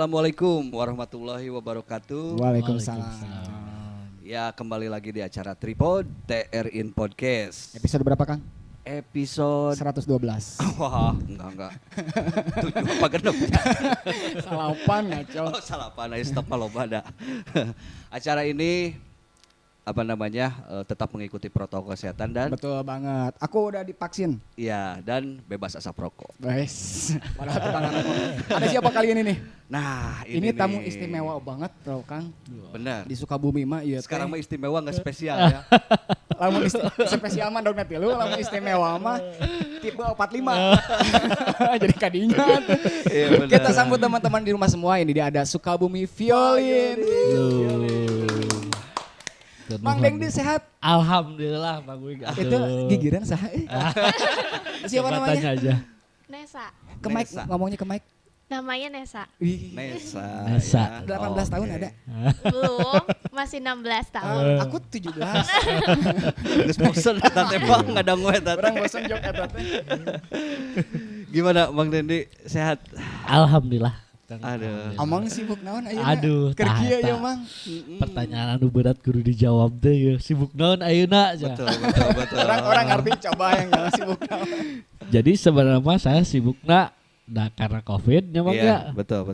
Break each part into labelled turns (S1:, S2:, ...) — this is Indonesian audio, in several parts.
S1: Assalamualaikum warahmatullahi wabarakatuh.
S2: Waalaikumsalam.
S1: Ya, kembali lagi di acara Tripod TR in Podcast.
S2: Episode berapa, Kang?
S1: Episode
S2: 112.
S1: wah, enggak. 7 apa genep?
S2: Salapan ngaco.
S1: Oh, salapan aya stop loba da. Acara ini tetap mengikuti protokol kesehatan dan
S2: Betul banget. Aku udah divaksin.
S1: ya dan bebas asap rokok.
S2: Guys. Padahal tukang rokok. Ada siapa kali ini nih?
S1: Nah,
S2: Ini tamu
S1: nih.
S2: istimewa banget, tau Kang.
S1: Benar.
S2: Di Sukabumi mah iya.
S1: Sekarang mah istimewa enggak spesial ya.
S2: lamun spesial mah dong nanti lu, lamun istimewa mah tipe 45. Jadi kadinya.
S1: Iya, benar.
S2: Kita sambut teman-teman di rumah semua. Ini dia ada Sukabumi Violin. Mang Dengdi sehat?
S3: Alhamdulillah Bang Wig.
S2: Itu gigiran saha? Siapa namanya?
S3: Aja.
S4: Nesa.
S2: Ke mic,
S1: Nesa.
S2: ngomongnya ke mic.
S4: Namanya Nesa.
S2: Wih,
S1: Nesa.
S3: Nesa.
S1: Ya.
S2: 18 tahun
S1: Oke.
S2: ada.
S4: Belum, masih 16 tahun.
S2: Aku 17.
S1: Geus bosen eta teh Bang, ngadanggu eta teh.
S2: Orang bosan jok eta teh.
S1: Gimana Bang Dendi, sehat?
S3: Alhamdulillah.
S1: Aduh.
S2: Amang sibuk naon ayeuna?
S3: Aduh,
S2: Keur
S3: tah
S2: kieu
S3: eta.
S2: ya, Mang.
S3: Pertanyaan anu berat kudu dijawab deh ya. Sibuk naon ayeuna aja.
S1: Betul.
S2: Orang ngerti coba yang jangan sibuk naon.
S3: Jadi sebenarnya saya sibukna da karena Covid nya Bang
S1: Iya,
S3: ya.
S1: betul.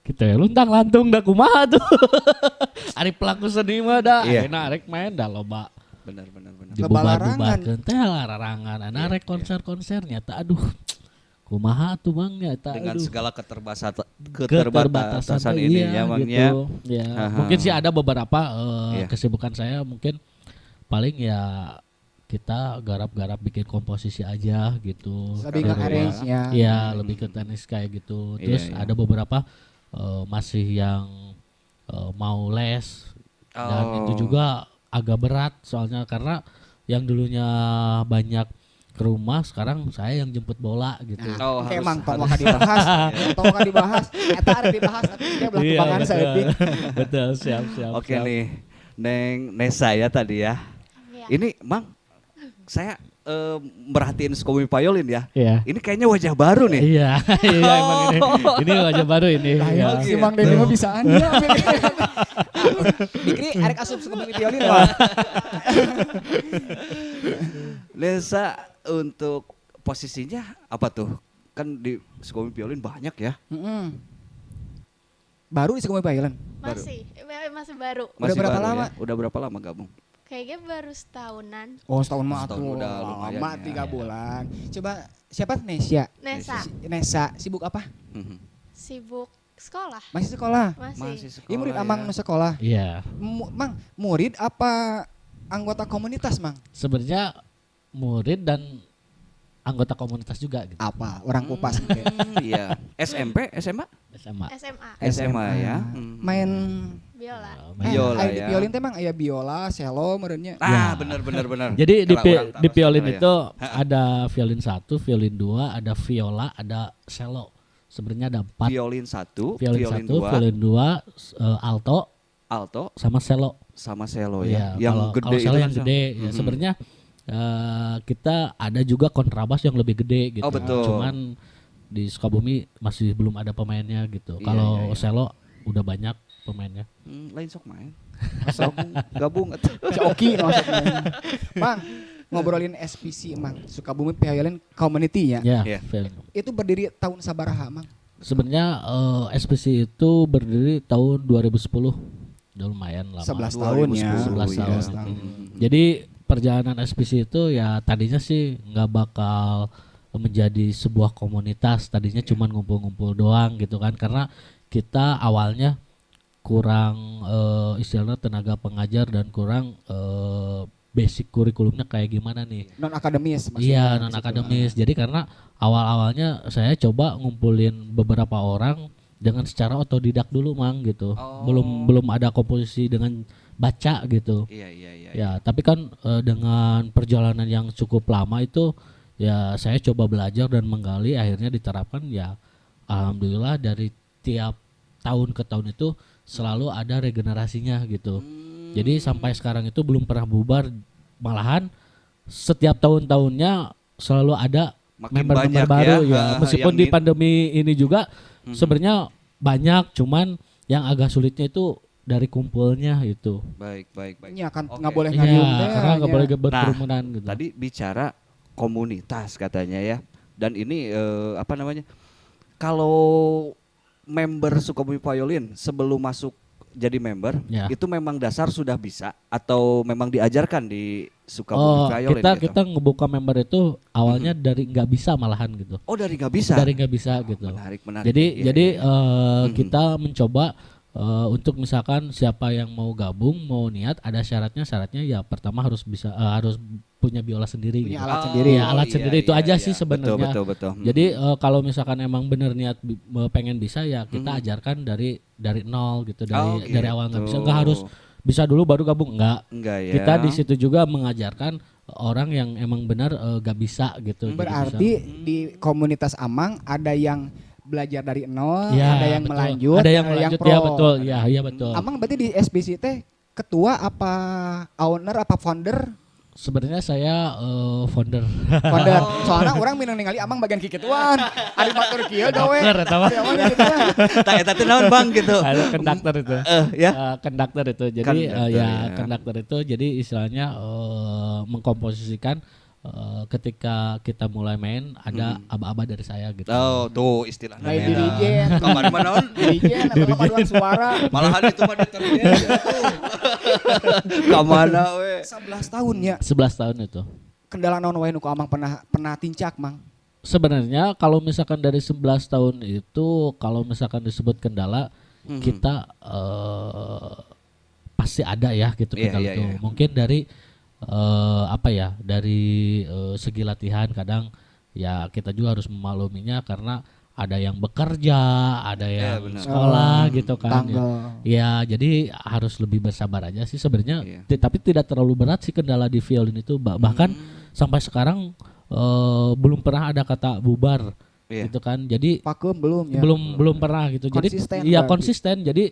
S3: Kita ya luntang lantung da kumaha tuh. Ari pelaku seni mah da
S1: Iya.
S3: ayeuna arek main da loba
S1: Benar.
S3: dibubar-bubarkeun teh larangan. Ana arek konser-konser nyata aduh. Kumaha tuh Bang ya ta
S1: Dengan
S3: aduh.
S1: segala keterbatasan ini
S3: iya,
S1: ya Bang
S3: gitu.
S1: ya.
S3: Ya,
S1: Aha.
S3: mungkin sih ada beberapa
S1: Iya.
S3: kesibukan saya mungkin paling ya kita garap-garap bikin komposisi aja gitu.
S2: Lebih ke
S3: Dari
S2: arrange
S3: luar.
S2: ya.
S3: Iya, lebih ke tenis kayak gitu. Terus
S1: Iya.
S3: ada beberapa masih yang mau les dan itu juga agak berat soalnya karena yang dulunya banyak ke rumah sekarang saya yang jemput bola gitu.
S1: Oh,
S2: Oke,
S1: harus-
S2: Mang, tong
S1: harus.
S2: maka dibahas. Tong maka dibahas. Eta ada dibahas tapi dia belah
S3: Iya,
S2: kebangan saya.
S3: betul. Betul, siap.
S1: Oke nih, Neng Nesa ya tadi ya.
S4: Iya.
S1: Ini Mang, saya merhatiin Sukabumi Violin ya.
S3: Iya.
S1: Ini kayaknya wajah baru nih.
S3: Iya, iya emang ini. Ini wajah baru ini.
S2: Nah,
S3: ya.
S2: ya, si Mang Dengdi mah bisaan ya. Dikri arek asup Sukabumi Violin wah.
S1: Nesa untuk posisinya apa tuh? Kan di Sukabumi Violin banyak ya.
S2: Mm-mm. Baru di Sukabumi Violin.
S4: Masih baru.
S2: Udah berapa
S1: baru
S2: lama?
S1: ya? Udah berapa lama gabung?
S4: Kayaknya baru setahunan.
S2: Oh, setahun mah
S1: Setahun
S2: tuh.
S1: udah lumayan
S2: Lama
S1: ya.
S2: 3 bulan. Coba siapa? Nesya.
S4: Nesa.
S2: Nesa sibuk apa?
S1: Mhm.
S4: Sibuk sekolah.
S2: Masih sekolah.
S4: Masih.
S1: sekolah.
S2: Iya murid
S1: ya.
S2: Amang nu sekolah.
S3: Iya.
S2: Mang, murid apa anggota komunitas, Mang?
S3: Sebenarnya murid dan anggota komunitas juga gitu.
S2: Apa? Orang kupas mungkin.
S1: Iya. SMP, SMA?
S3: SMA.
S4: SMA.
S1: SMA ya.
S2: Main
S4: Biola.
S1: Biola
S2: aya di
S1: ya.
S2: violin teh Mang aya biola, cello meureunnya.
S1: Ah,
S3: Ya.
S1: benar.
S3: Jadi di,
S1: Kalau orang taruh
S3: di violin
S1: sana ya.
S3: itu ada violin 1, violin 2, ada viola, ada cello. Sebenarnya ada 4.
S1: Violin 1,
S3: Violin 1, violin 2, alto
S1: alto
S3: sama cello.
S1: sama cello
S3: Iya,
S1: ya. Yang
S3: kalau
S1: gede
S3: cello
S1: itu
S3: yang
S1: kan,
S3: gede ya
S1: Mhm.
S3: sebenarnya kita ada juga kontrabas yang lebih gede gitu.
S1: Oh, betul.
S3: Cuman di Sukabumi masih belum ada pemainnya gitu.
S1: Iya,
S3: Kalau
S1: iya.
S3: cello udah banyak pemainnya.
S1: Lain sok main. Gabung atuh.
S2: Si Oki maksudnya. Mang, ngobrolin SPC Mang, Sukabumi Violin Community ya.
S3: Ya,
S1: Iya.
S3: film.
S2: Itu berdiri tahun sabaraha, Mang?
S3: Sebenarnya SPC itu berdiri tahun 2010. Udah lumayan lama.
S2: 11 tahun ya.
S3: 11
S1: iya.
S3: tahun.
S1: Mhm.
S3: Jadi perjalanan SPC itu ya tadinya sih nggak bakal menjadi sebuah komunitas, tadinya cuman ngumpul-ngumpul doang gitu kan, karena kita awalnya kurang istilahnya tenaga pengajar dan kurang basic kurikulumnya kayak gimana nih.
S2: Non akademis maksudnya.
S3: Iya,
S2: di
S3: non
S2: situ.
S3: akademis. Jadi karena awal-awalnya saya coba ngumpulin beberapa orang dengan secara otodidak dulu Mang gitu.
S1: Oh.
S3: Belum ada komposisi dengan baca gitu.
S1: Iya.
S3: Ya, tapi kan dengan perjalanan yang cukup lama itu ya saya coba belajar dan menggali, akhirnya diterapkan ya alhamdulillah dari tiap tahun ke tahun itu selalu ada regenerasinya gitu. Jadi sampai sekarang itu belum pernah bubar, malahan setiap tahun-tahunnya selalu ada
S1: Makin
S3: member-member
S1: banyak
S3: baru
S1: ya,
S3: ya. Meskipun
S1: yang
S3: di pandemi ini juga sebenarnya banyak, cuman yang agak sulitnya itu dari kumpulnya itu.
S1: Baik.
S2: Nya kan
S1: Oke.
S2: nggak boleh
S3: Iya,
S2: ngariung teh.
S3: karena nggak
S2: nya.
S3: boleh berkerumunan gitu.
S1: Tadi bicara komunitas katanya ya. Dan ini apa namanya? Kalau member Sukabumi Violin sebelum masuk jadi member,
S3: Ya.
S1: itu memang dasar sudah bisa atau memang diajarkan di Sukabumi Violin gitu?
S3: kita ngebuka member itu awalnya dari nggak bisa malahan gitu.
S1: Oh, dari nggak bisa.
S3: Dari nggak bisa gitu.
S1: Menarik.
S3: Jadi
S1: Iya,
S3: jadi
S1: iya.
S3: kita mencoba untuk misalkan siapa yang mau gabung, mau niat, ada syaratnya ya pertama harus bisa harus punya biola sendiri
S2: Punya
S3: gitu.
S2: alat sendiri.
S3: Ya, alat sendiri itu aja sih sebenarnya.
S1: Betul.
S3: Jadi kalau misalkan emang bener niat pengen bisa ya kita ajarkan dari nol gitu, dari awal nggak bisa, nggak harus bisa dulu baru gabung, enggak.
S1: Enggak ya.
S3: Kita di situ juga mengajarkan orang yang emang benar gak bisa gitu. Jadi
S2: Berarti
S3: bisa.
S2: di komunitas Amang ada yang belajar dari nol,
S3: Ya,
S2: ada yang
S3: betul.
S2: melanjut,
S3: ada yang melanjut,
S2: pro.
S3: ya betul, ya betul.
S2: Amang berarti di SBC teh ketua apa owner apa founder?
S3: Sebenarnya saya founder.
S2: Founder. Soalnya orang minang ningali Amang bagian kikituan. Ari batur kieu gawe.
S3: Dokter eta mah.
S2: Ari Amang gituan.
S1: Eta teh naon Bang gitu.
S3: Ada konduktor itu.
S1: Ya.
S3: Konduktor itu. Jadi
S1: Konduktor, ya.
S3: konduktor itu jadi istilahnya mengkomposisikan ketika kita mulai main ada aba-aba dari saya gitu.
S1: Oh, tuh istilahnya.
S2: Lain
S1: beda.
S2: dirijen.
S1: Kamar mana naon?
S2: Dirijen atau pemaduan suara.
S1: Malahan itu mah deterjen. Kamana we?
S2: 11 tahun ya.
S3: 11 tahun itu.
S2: Kendala naon wae nu ku Amang pernah tincak, Mang.
S3: Sebenarnya kalau misalkan dari 11 tahun itu kalau misalkan disebut kendala kita pasti ada ya gitu
S1: Iya,
S3: kendala
S1: iya,
S3: itu.
S1: iya.
S3: Mungkin dari dari segi latihan kadang ya kita juga harus memakluminya karena ada yang bekerja, ada yang
S1: benar.
S3: sekolah gitu kan.
S2: Tanggal.
S3: Ya jadi harus lebih bersabar aja sih sebenarnya.
S1: Iya.
S3: Tapi tidak terlalu berat sih kendala di violin itu. Bahkan sampai sekarang belum pernah ada kata bubar
S1: Iya.
S3: gitu kan. Jadi
S2: Pakem belum ya.
S3: belum pernah gitu.
S2: Konsisten
S3: Jadi iya
S2: berarti.
S3: konsisten. Jadi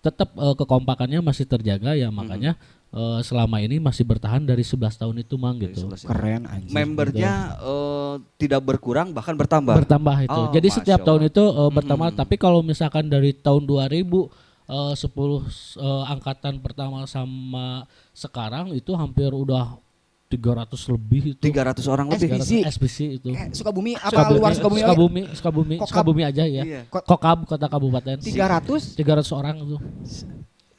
S3: tetap kekompakannya masih terjaga ya makanya selama ini masih bertahan dari 11 tahun itu Mang gitu.
S1: 11 ya.
S2: Keren anjir.
S1: Membernya tidak berkurang bahkan bertambah.
S3: Bertambah itu.
S1: Oh,
S3: Jadi
S1: Masya
S3: setiap tahun
S1: Allah.
S3: itu bertambah. Tapi kalau misalkan dari tahun 2000 10 angkatan pertama sama sekarang itu hampir udah 300 lebih itu.
S1: 300 orang lebih.
S2: SBC.
S3: SBC itu.
S2: Sukabumi apa luar Sukabumi?
S3: Sukabumi,
S2: Kokab.
S3: Sukabumi aja ya.
S1: Iya.
S3: Kokab kota kabupaten.
S2: 300
S3: 300 orang itu.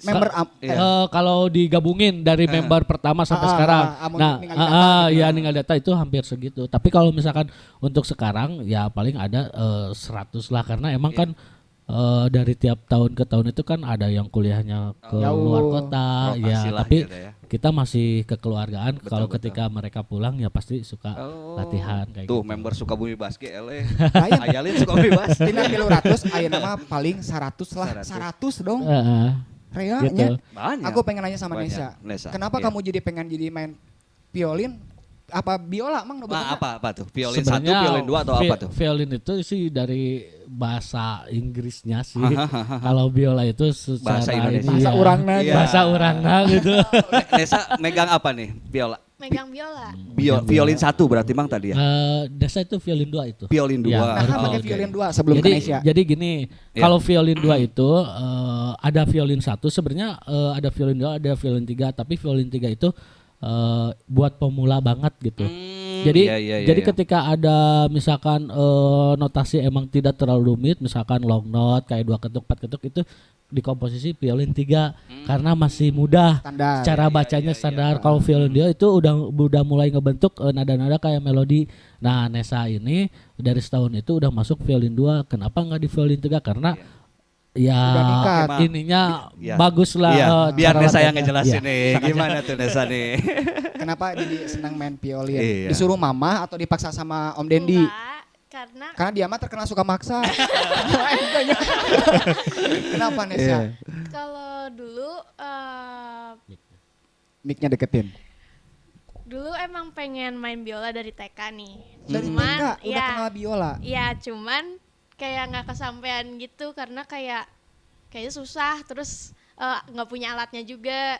S2: member
S1: Iya.
S3: Kalau digabungin dari member pertama sampai sekarang.
S2: amun
S3: Nah,
S2: ningali data gitu.
S3: ya ninggal data itu hampir segitu. Tapi kalau misalkan untuk sekarang ya paling ada 100 lah karena emang kan dari tiap tahun ke tahun itu kan ada yang kuliahnya ke
S2: Jauh.
S3: luar kota ya,
S1: Lokasi lah
S3: tapi
S1: gitu ya.
S3: kita masih kekeluargaan. Kalau
S1: betul.
S3: ketika mereka pulang ya pasti suka latihan kayak
S1: Tuh
S3: gitu.
S1: member Sukabumi Basket ele.
S2: Lain.
S1: Ayalin Sukabumi Basket.
S2: Tina 300 ayeuna mah paling 100 lah. 100 dong.
S3: Heeh.
S2: Rea
S3: Gitu.
S2: nya.
S1: Banyak.
S2: Aku pengen nanya sama
S1: Banyak.
S2: Nesa.
S1: Nesa,
S2: Kenapa
S1: iya.
S2: kamu pengen jadi main violin? Apa biola emang?
S1: Nah, apa tuh? Violin 1,
S3: Sebenarnya
S1: violin 2 atau apa tuh?
S3: Violin itu sih dari bahasa Inggrisnya sih. Kalau biola itu secara
S1: Bahasa Indonesia.
S3: ini
S2: Bahasa
S3: ya,
S2: urangna.
S1: Iya.
S3: bahasa urangna gitu.
S1: Nesa megang apa nih? Viola.
S4: Megang biola.
S1: Violin 1 berarti Mang tadi ya.
S3: Desa itu violin 2 itu.
S1: Violin 2.
S3: Ya,
S2: Nah,
S3: Oh,
S2: pakai
S1: oke.
S2: violin 2 sebelum
S3: jadi,
S2: ke Indonesia.
S3: jadi gini,
S1: Iya.
S3: kalau violin 2 itu ada violin 1 sebenarnya ada violin 2, ada violin 3, tapi violin 3 itu buat pemula banget gitu. Jadi
S1: iya,
S3: jadi
S1: iya.
S3: ketika ada misalkan notasi emang tidak terlalu rumit, misalkan long note kayak 2 ketuk 4 ketuk itu di komposisi violin 3 karena masih mudah.
S2: Standar.
S3: Cara bacanya standar. Kalau violin dia itu udah mulai ngebentuk nada-nada kayak melodi. Nah, Nesa ini dari setahun itu udah masuk violin 2. Kenapa nggak di violin 3? Karena ya
S2: Udah ningkat.
S3: ininya
S1: Iya.
S3: bagus lah.
S1: Iya, biar
S3: cara
S1: Nesa yang
S3: latihannya.
S1: ngejelasin
S3: Iya.
S1: nih. Gimana tuh Nesa nih?
S2: Kenapa jadi senang main violin?
S1: Iya.
S2: Disuruh mama atau dipaksa sama Om Dendi?
S4: Enggak, karena
S2: Karena dia mah terkenal suka maksa. Kenapa Nesa?
S1: Iya.
S4: kalau dulu
S2: Mic-nya deketin.
S4: dulu emang pengen main biola dari TK nih.
S2: Dari
S4: Cuman
S2: TK udah
S4: ya,
S2: kenal biola.
S4: ya cuman kayak nggak kesampaian gitu karena kayaknya susah terus nggak punya alatnya juga.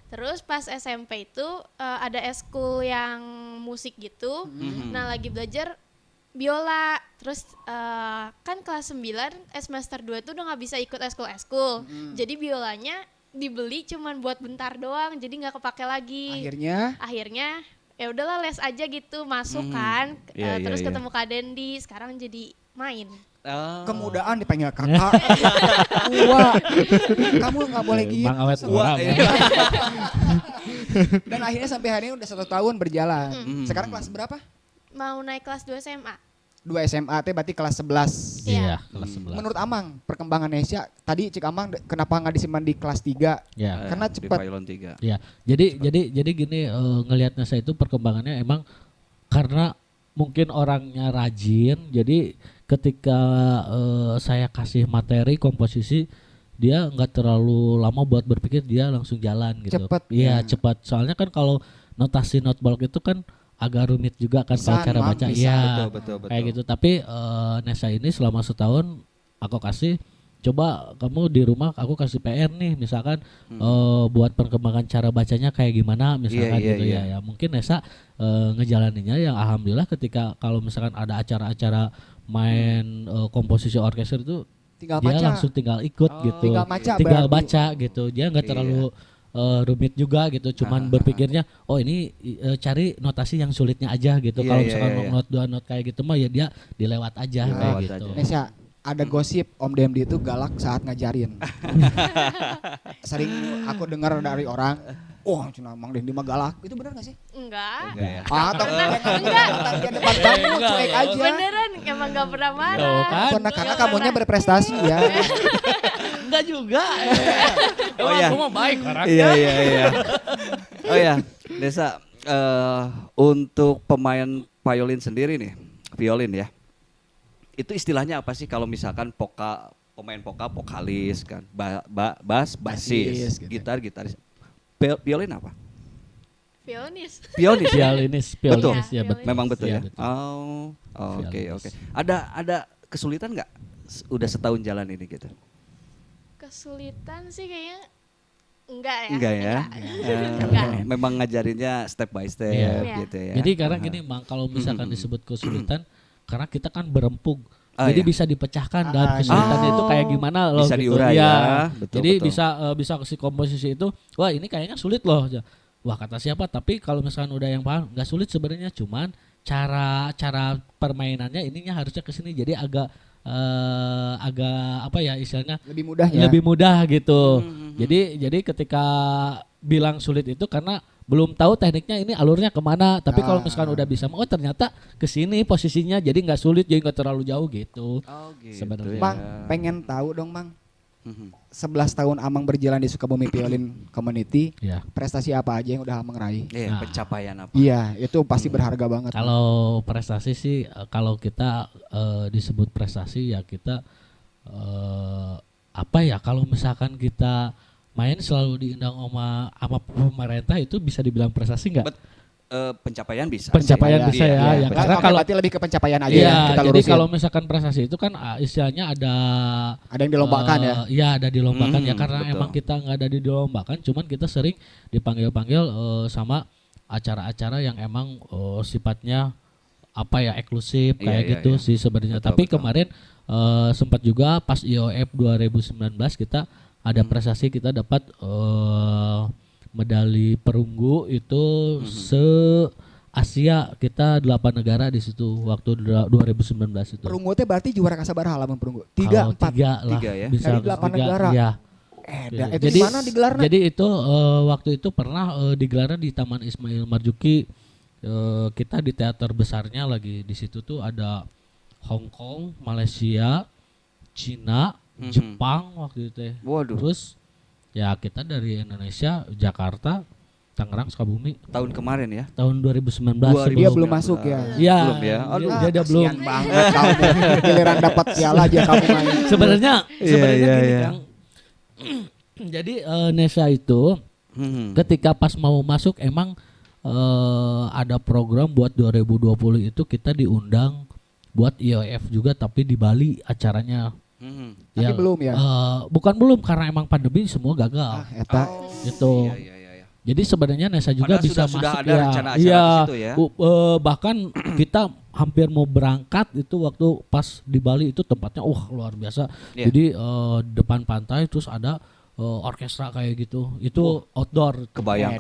S4: Terus pas SMP itu ada eskul yang musik gitu. Nah lagi belajar biola. Terus kan kelas 9 semester 2 tuh udah nggak bisa ikut eskul. Jadi biolanya dibeli cuman buat bentar doang, jadi nggak kepake lagi. Akhirnya ya udahlah les aja gitu, masuk kan. Terus ketemu Kak Dendi, sekarang jadi main.
S2: Kemudahan dipanggil kakak. Tua. Kamu nggak boleh gitu.
S3: Bang awet orang.
S2: Dan akhirnya sampai hari ini udah 1 tahun berjalan. Sekarang kelas berapa?
S4: Mau naik kelas 2 SMA.
S2: 2 SMA teh berarti kelas 11.
S3: Iya, kelas 11.
S2: Menurut Amang, perkembangan Nesya tadi Cik Amang kenapa nggak disimpan di kelas 3?
S3: Ya.
S2: Karena
S1: Di
S2: cepat.
S1: Pylon 3.
S3: Ya, jadi gini, ngelihatnya saya itu perkembangannya emang karena mungkin orangnya rajin, jadi ketika saya kasih materi komposisi, dia nggak terlalu lama buat berpikir, dia langsung jalan gitu.
S2: Cepet.
S3: Iya, cepat. Soalnya kan kalau notasi not bulk itu kan agak rumit juga kan kalau cara baca. Iya,
S1: Betul.
S3: kayak gitu. Tapi Nesa ini selama setahun aku kasih, coba kamu di rumah aku kasih PR nih, misalkan buat perkembangan cara bacanya kayak gimana misalkan gitu ya. Ya mungkin Nesa ngejalaninnya yang alhamdulillah ketika kalau misalkan ada acara-acara main komposisi orkestra itu
S2: Tinggal
S3: dia
S2: baca.
S3: langsung tinggal ikut gitu.
S2: Tinggal
S3: baca gitu. Dia nggak terlalu rumit juga gitu, cuman berpikirnya oh ini cari notasi yang sulitnya aja gitu. Kalau misalkan not 2 not kayak gitu mah ya dia dilewat aja kayak gitu.
S2: Nesya, ada gosip Om Demdi itu galak saat ngajarin. Sering aku dengar dari orang, cina Mang Demdi mah galak. Itu benar gak sih?
S4: Enggak.
S2: Atau
S4: Enggak.
S2: Dia depan kamu cuek aja.
S4: Beneran emang gak pernah marah.
S2: Karena kamunya berprestasi ya.
S3: Enggak juga.
S1: Oh iya.
S3: Aku mah baik orang.
S1: Iya. Oh ya, Desa, untuk pemain violin sendiri nih, violin ya. Itu istilahnya apa sih kalau misalkan pemain vokalis kan, bass, basis,
S2: gitu.
S1: gitaris. Violin apa?
S4: Violinis.
S1: Pianis. Betul.
S3: Ya, betul.
S1: Memang betul ya.
S3: Betul.
S1: Oh, oke.
S3: Violinis.
S1: Ada kesulitan nggak? Udah setahun jalan ini gitu.
S4: Kesulitan sih kayaknya enggak ya.
S1: Enggak ya.
S4: Enggak.
S1: Memang ngajarinnya step by step
S3: Iya.
S1: gitu ya.
S3: Jadi karena gini Mang, kalau misalkan disebut kesulitan karena kita kan berempuk.
S1: Oh,
S3: Jadi
S1: iya.
S3: bisa dipecahkan dan kesulitannya itu kayak gimana loh
S1: Bisa
S3: gitu.
S1: diurai ya. Betul,
S3: Jadi
S1: betul.
S3: bisa si komposisi itu, wah ini kayaknya sulit loh. Wah kata siapa? Tapi kalau misalkan udah yang paham, nggak sulit sebenarnya, cuman cara permainannya ininya harusnya ke sini. Jadi agak apa ya istilahnya?
S2: Lebih mudah ya.
S3: Lebih mudah gitu. Jadi ketika bilang sulit itu karena belum tahu tekniknya ini alurnya kemana, tapi kalau misalkan udah bisa, oh ternyata kesini posisinya, jadi nggak sulit, jadi nggak terlalu jauh gitu.
S1: Oh gitu.
S3: Sebenarnya.
S2: Mang, pengen tahu dong Mang. 11 tahun Amang berjalan di Sukabumi Violin Community,
S3: Ya.
S2: prestasi apa aja yang udah Amang raih?
S1: Iya,
S3: Nah.
S1: pencapaian apa?
S2: Iya, itu pasti berharga banget.
S3: Kalau prestasi sih, kalau kita disebut prestasi ya kita apa ya? Kalau misalkan kita main selalu diundang sama pemerintah itu bisa dibilang prestasi nggak?
S1: Pencapaian bisa.
S3: Pencapaian bisa ya. Karena kalau
S2: berarti lebih ke pencapaian aja
S3: iya,
S2: ya, kita
S3: jadi
S2: lurusin.
S3: kalau misalkan prestasi itu kan istilahnya ada
S2: Ada yang dilombakan ya.
S3: Iya, ada dilombakan ya karena
S1: betul.
S3: emang kita nggak ada dilombakan, cuman kita sering dipanggil-panggil sama acara-acara yang emang sifatnya apa ya eksklusif kayak
S1: Iya,
S3: gitu
S1: iya.
S3: sih sebenarnya.
S1: Betul,
S3: Tapi
S1: betul.
S3: kemarin sempat juga pas IOF 2019 kita ada prestasi, kita dapat medali perunggu itu se-Asia, kita 8 negara di situ waktu 2019 itu.
S2: Perunggu teh berarti juara kasabaraha lamun perunggu. 3,
S3: Kalau
S2: 4.
S3: 3 lah.
S1: Tiga ya?
S3: Bisa
S2: Dari 8
S3: tiga,
S2: negara.
S3: Ya.
S2: Itu di mana digelarnya?
S3: Jadi itu waktu itu pernah digelar di Taman Ismail Marzuki. Kita di teater besarnya lagi di situ tuh ada Hong Kong, Malaysia, Cina, Jepang waktu itu.
S1: Waduh.
S3: Terus ya kita dari Indonesia, Jakarta, Tangerang, Sukabumi
S1: Tahun kemarin ya.
S3: tahun 2019.
S2: Dia
S3: sebelum-
S2: belum masuk ya.
S3: Iya,
S1: Belum ya? Aduh.
S3: dia belum.
S2: Kasian banget kamu. Giliran dapat piala aja kamu main.
S3: Sebenarnya
S1: Iya,
S3: gini
S1: iya.
S3: Kang. Jadi Nesa itu ketika pas mau masuk emang ada program buat 2020 itu kita diundang buat IOF juga tapi di Bali acaranya.
S2: Tapi belum ya?
S3: Bukan belum karena emang pandemi semua gagal.
S2: Eta.
S3: Gitu.
S1: Iya.
S3: Jadi sebenarnya Nesa juga
S1: Padahal
S3: bisa
S1: sudah
S3: masuk
S1: ada rencana acara
S3: Iya.
S1: ke situ ya.
S3: Bahkan kita hampir mau berangkat itu waktu pas di Bali itu tempatnya luar biasa.
S1: Iya.
S3: Jadi depan pantai terus ada orkestra kayak gitu. Itu outdoor.
S1: Kebayang.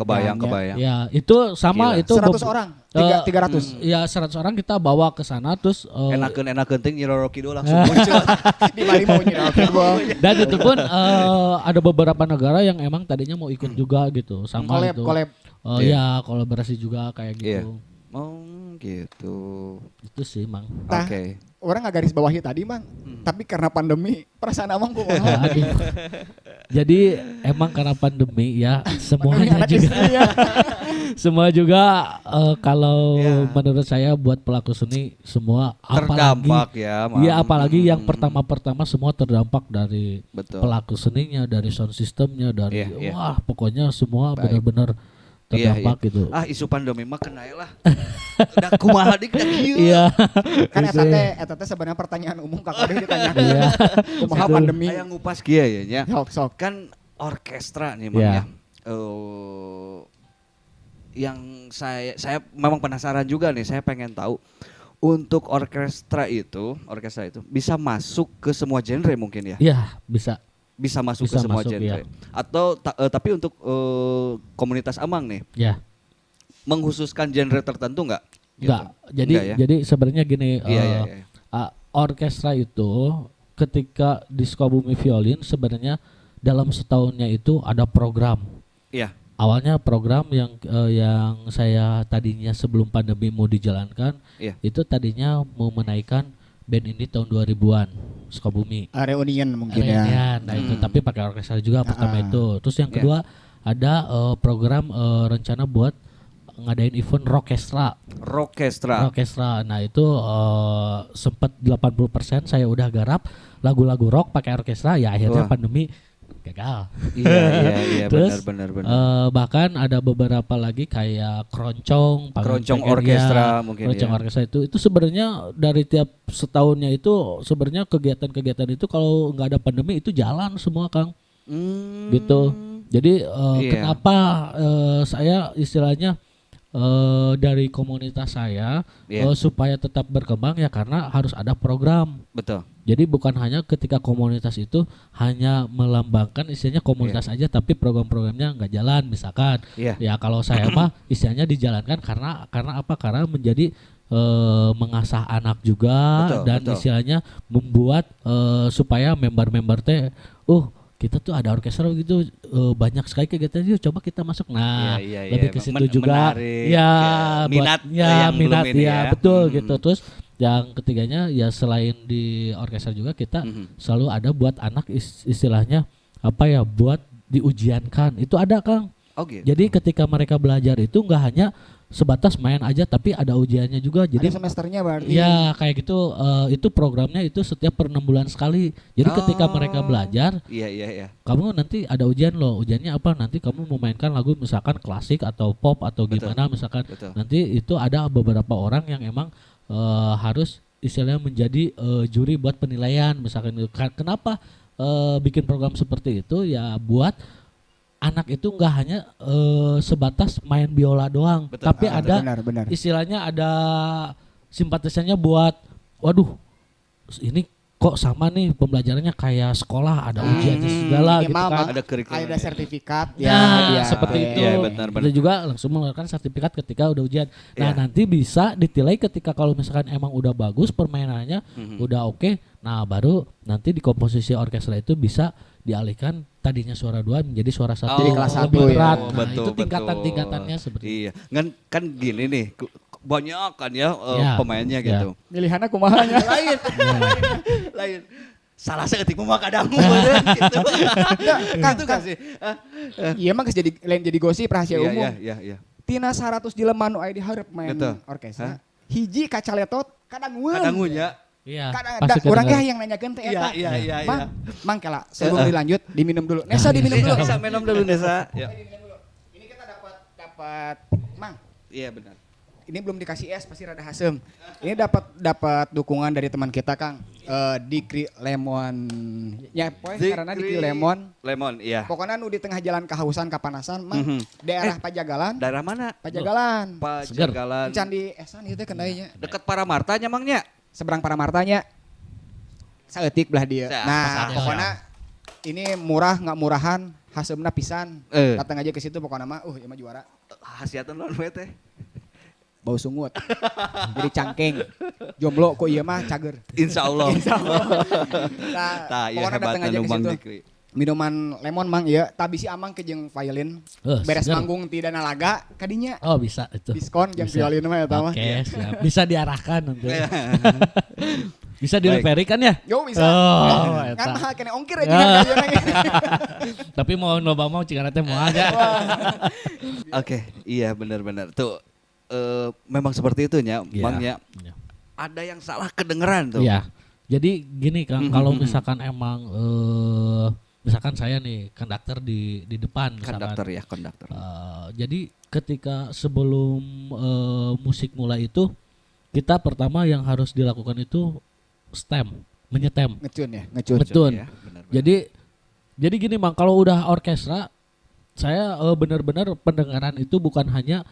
S3: Ya, itu sama
S1: Gila.
S3: itu
S2: 100 orang, 300.
S3: Ya 100 orang kita bawa ke sana terus
S1: Enakeun ting Nyi Roro Kidul langsung muncul.
S2: Di Bali mau
S3: dan itu pun ada beberapa negara yang emang tadinya mau ikut juga gitu sama itu.
S2: collab.
S3: Ya kolaborasi juga kayak gitu.
S1: Oh gitu.
S3: Itu sih Mang.
S1: Oke.
S2: Orang nggak garis bawahi tadi Mang, tapi karena pandemi perasaan Amang kok
S3: Aduh. Jadi emang karena pandemi ya semuanya
S2: anak
S3: juga
S2: istri ya.
S3: semua juga kalau
S1: Ya.
S3: menurut saya buat pelaku seni semua
S1: Terdampak
S3: apalagi
S1: ya. Mam.
S3: ya apalagi yang pertama semua terdampak dari
S1: Betul.
S3: pelaku seninya, dari sound systemnya, dari
S1: Iya, iya.
S3: wah pokoknya semua
S1: Baik.
S3: benar-benar terdampak gitu.
S1: Isu pandemi mah kena lah. Udah kumaha dik dah kieu.
S3: Iya.
S2: Kan
S3: Gitu.
S2: eta teh sebenarnya pertanyaan umum Kak Ade ditanyakan.
S3: Iya.
S2: Kumaha
S3: Betul.
S2: pandemi?
S1: Aya ngupas kieu ya nya.
S2: Sok.
S1: Kan orkestra nih Mang
S3: Iya.
S1: ya. Yang saya memang penasaran juga nih, saya pengen tahu untuk orkestra itu bisa masuk ke semua genre mungkin ya?
S3: Iya, bisa.
S1: Bisa masuk ke
S3: Bisa
S1: semua
S3: masuk,
S1: genre.
S3: ya.
S1: Atau tapi untuk komunitas Amang nih,
S3: Ya.
S1: mengkhususkan genre tertentu nggak?
S3: Enggak. Jadi
S1: Nggak ya?
S3: jadi sebenarnya gini,
S1: Iya.
S3: orkestra itu ketika di Sukabumi Violin sebenarnya dalam setahunnya itu ada program.
S1: Iya.
S3: Awalnya program yang saya tadinya sebelum pandemi mau dijalankan,
S1: Iya.
S3: itu tadinya mau menaikkan band ini tahun 2000-an Sukabumi.
S2: Reunion mungkin ya.
S3: Reunian, nah itu tapi pakai orkestra juga pertama itu. Terus yang
S1: Iya.
S3: kedua ada program rencana buat ngadain event rockestra. Orkestra. Nah itu sempat 80% saya udah garap lagu-lagu rock pakai orkestra, ya akhirnya
S1: Wah.
S3: pandemi gagal.
S1: Iya,
S3: Terus
S1: benar.
S3: bahkan ada beberapa lagi kayak keroncong
S1: Orkestra mungkin
S3: keroncong
S1: ya.
S3: orkestra itu sebenarnya dari tiap setahunnya itu sebenarnya kegiatan-kegiatan itu kalau nggak ada pandemi itu jalan semua Kang. Gitu. Jadi
S1: Iya.
S3: kenapa saya istilahnya dari komunitas saya
S1: Iya.
S3: supaya tetap berkembang ya karena harus ada program.
S1: Betul.
S3: Jadi bukan hanya ketika komunitas itu hanya melambangkan istilahnya komunitas aja tapi program-programnya nggak jalan misalkan.
S1: Iya.
S3: Ya kalau saya mah istilahnya dijalankan karena apa? Karena menjadi mengasah anak juga dan
S1: betul.
S3: istilahnya membuat supaya member-member teh kita tuh ada orkestra gitu banyak sekali kegiatan yuk coba kita masuk. Nah,
S1: Iya,
S3: lebih ke situ juga.
S1: menarik,
S3: Ya,
S1: minat
S3: buat,
S1: yang belum
S3: minat
S1: ini
S3: ya,
S1: ya.
S3: betul gitu. Terus yang ketiganya ya selain di orkestra juga kita selalu ada buat anak istilahnya apa ya buat diujiankan. Itu ada Kang.
S1: Oh gitu.
S3: Jadi ketika mereka belajar itu nggak hanya sebatas main aja tapi ada ujiannya juga. Jadi
S2: Ada semesternya berarti.
S3: ya kayak gitu itu programnya itu setiap per 6 bulan sekali. Jadi ketika mereka belajar
S1: Iya.
S3: kamu nanti ada ujian loh. Ujiannya apa? Nanti kamu memainkan lagu misalkan klasik atau pop atau
S1: Betul.
S3: gimana misalkan.
S1: Betul.
S3: Nanti itu ada beberapa orang yang emang harus istilahnya menjadi juri buat penilaian misalkan. Kenapa bikin program seperti itu? Ya buat anak itu nggak hanya sebatas main biola doang,
S1: Betul.
S3: tapi ada
S2: Benar.
S3: istilahnya ada simpatisannya buat waduh ini kok sama nih pembelajarannya kayak sekolah ada ujiannya segala gitu
S2: Minimal,
S3: kan.
S1: Ada kurikulum.
S2: Ada sertifikat
S3: Ya,
S2: dia.
S3: seperti itu.
S1: Iya, benar.
S3: Kita juga langsung mengeluarkan sertifikat ketika udah ujian. Nah,
S1: Iya.
S3: nanti bisa ditilai ketika kalau misalkan emang udah bagus permainannya, udah oke. Nah, baru nanti di komposisi orkestra itu bisa dialihkan tadinya suara 2 menjadi suara 1
S2: Jadi kelas
S3: lebih
S2: 1 ya.
S3: berat. Nah,
S1: Betul,
S3: itu tingkatan-tingkatannya seperti itu.
S1: Iya. Kan gini nih, banyak kan ya
S3: Ya.
S1: pemainnya
S3: Ya.
S1: gitu.
S2: Milihannya kumahanya.
S1: Lain. Salah seketik mah kadang gitu.
S2: Kang,
S1: Gitu kan sih?
S2: Iya emang jadi lain jadi gosip rahasia umum.
S1: Iya.
S2: Tina 100 jelema nu aya di hareup main
S1: Betul.
S2: orkestra. Hiji kacaletot kadang weun.
S1: Kadang ngunya.
S3: Iya.
S2: Kadang
S3: pasti
S2: urang
S3: kedengaran.
S2: ge yang nanyakeun teh eta.
S1: Iya.
S2: Mang kela sebelum dilanjut diminum dulu. Nesa diminum dulu.
S1: Nesa minum dulu Nesa. Ya.
S2: Ini kita dapat Mang.
S1: Iya benar.
S2: ini belum dikasih es pasti rada hasem. Ini dapat dukungan dari teman kita Kang. Dikri Lemon. Ya poin karena Dikri Lemon.
S1: Lemon, iya.
S2: Pokoknya nu di tengah jalan kehausan kapanasan mah daerah Pajagalan.
S1: Daerah mana?
S2: Pajagalan.
S1: Pajagalan.
S2: Can di esan itu kendainya.
S1: Dekat Paramartanya Mangnya.
S2: Seberang Paramartanya. Saeutik belah dia. Nah, pokoknya ini murah nggak murahan, haseumna pisan. Datang aja ke situ pokoknya mah ieu mah juara.
S1: Khasiatan naon we teh?
S2: Bau sungut. Jadi cangkeng. Jomblo kok ieu mah cager.
S1: Insyaallah.
S2: Nah, pokoknya datang aja ke situ. Minuman lemon mang ya, tabisi amang ke jeung violin. Beres manggung ti Dana Laga kadinya.
S3: Oh, bisa itu.
S2: Diskon jeung violin mah eta mah.
S3: Oke, siap. Bisa diarahkan nanti. Bisa direperi kan ya?
S2: Yo bisa.
S3: Oh,
S2: kan mahal kena ongkir aja kan.
S3: Tapi mau nyoba mau cigana teh mau aja.
S1: Oke, iya benar-benar. Tuh memang seperti itu nya, Bang ya. Ada yang salah kedengeran tuh.
S3: Iya. Jadi gini Kang, kalau misalkan emang misalkan saya nih konduktor di depan misalkan.
S1: Konduktor.
S3: Jadi ketika sebelum musik mulai itu kita pertama yang harus dilakukan itu menyetem.
S2: Ngecun.
S3: Betul.
S1: Ya, benar-benar.
S3: Jadi gini Mang, kalau udah orkestra saya benar-benar pendengaran itu bukan hanya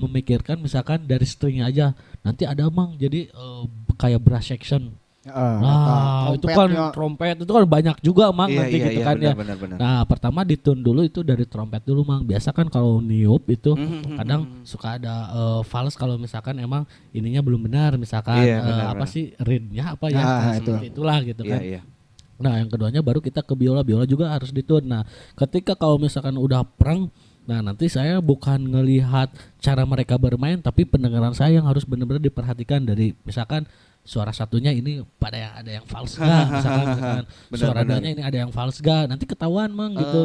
S3: memikirkan misalkan dari string aja. Nanti ada Mang jadi kayak brass section. Itu kan trompet itu kan banyak juga Mang nanti gitu kan ya.
S1: Benar.
S3: Nah, pertama ditune dulu itu dari trompet dulu Mang. Biasa kan kalau niup itu kadang suka ada fals kalau misalkan emang ininya belum benar misalkan apa sih reednya apa ya itulah gitu kan. Nah, yang keduanya baru kita ke biola juga harus ditune. Nah, ketika kalau misalkan udah perang, nah nanti saya bukan ngelihat cara mereka bermain tapi pendengaran saya yang harus benar-benar diperhatikan dari misalkan suara satunya ini ada yang fals gak misalkan suara dadanya ini ada yang fals gak nanti ketahuan Mang gitu.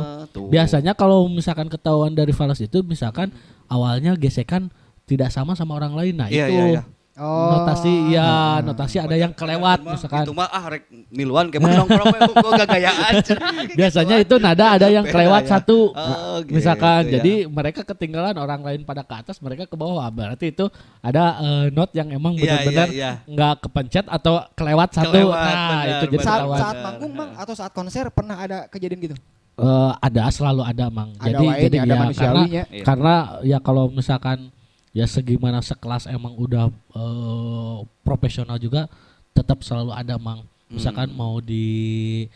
S3: Biasanya kalau misalkan ketahuan dari fals itu misalkan awalnya gesekan tidak sama orang lain. Nah itu notasi ada yang kelewat misalkan.
S1: Itu mah rek miluan kayak nongkrong kok gagayaan.
S3: Biasanya itu nada ada yang kelewat satu. Misalkan
S1: gitu,
S3: jadi mereka ketinggalan orang lain pada ke atas mereka ke bawah. Berarti itu ada not yang emang benar-benar nggak kepencet atau kelewat satu. Itu jadi
S2: saat manggung Mang atau saat konser pernah ada kejadian gitu?
S3: Selalu ada Mang.
S2: Jadi ya
S3: karena ya kalau misalkan ya segimana sekelas emang udah profesional juga tetap selalu ada Mang. Misalkan mau di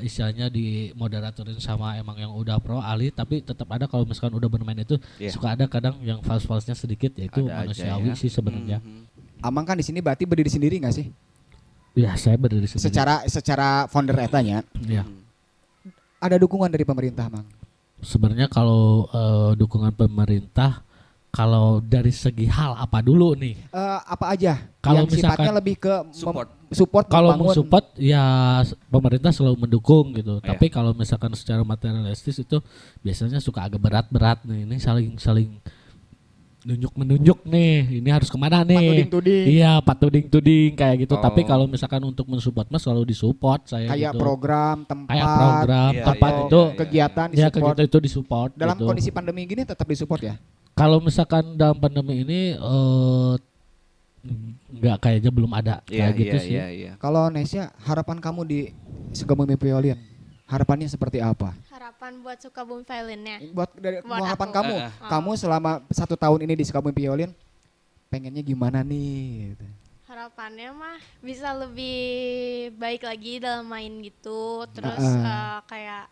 S3: istilahnya di moderatorin sama emang yang udah pro ahli tapi tetap ada kalau misalkan udah bermain itu suka ada kadang yang fals-falsnya sedikit ya itu manusiawi sih sebenarnya.
S2: Amang kan di sini berarti berdiri sendiri nggak sih?
S3: Ya saya berdiri sendiri.
S2: Secara founder etanya.
S3: Iya.
S2: Ada dukungan dari pemerintah Mang?
S3: Sebenarnya kalau dukungan pemerintah kalau dari segi hal apa dulu nih?
S2: Apa aja?
S3: Kalau
S2: yang sifatnya lebih ke support.
S3: Kalau mensupport ya pemerintah selalu mendukung gitu. Tapi kalau misalkan secara materialistis itu biasanya suka agak berat-berat nih. Ini saling menunjuk nih. Ini harus kemana nih?
S2: Patuding-tuding.
S3: Iya, patuding-tuding kayak gitu. Tapi kalau misalkan untuk mensupport mah selalu disupport saya
S2: kayak
S3: gitu.
S2: program, tempat
S3: itu
S2: kegiatan
S3: disupport. Ya kegiatan itu disupport.
S2: Dalam
S3: gitu.
S2: kondisi pandemi gini tetap disupport ya?
S3: Kalau misalkan dalam pandemi ini nggak kayaknya belum ada kayak gitu sih.
S2: Kalau Nesya, harapan kamu di Sukabumi Violin, harapannya seperti apa?
S4: Harapan buat Sukabumi Violinnya.
S2: Buat harapan
S4: aku.
S2: kamu, kamu selama 1 tahun ini di Sukabumi Violin, pengennya gimana nih? Gitu.
S4: Harapannya mah bisa lebih baik lagi dalam main gitu, terus kayak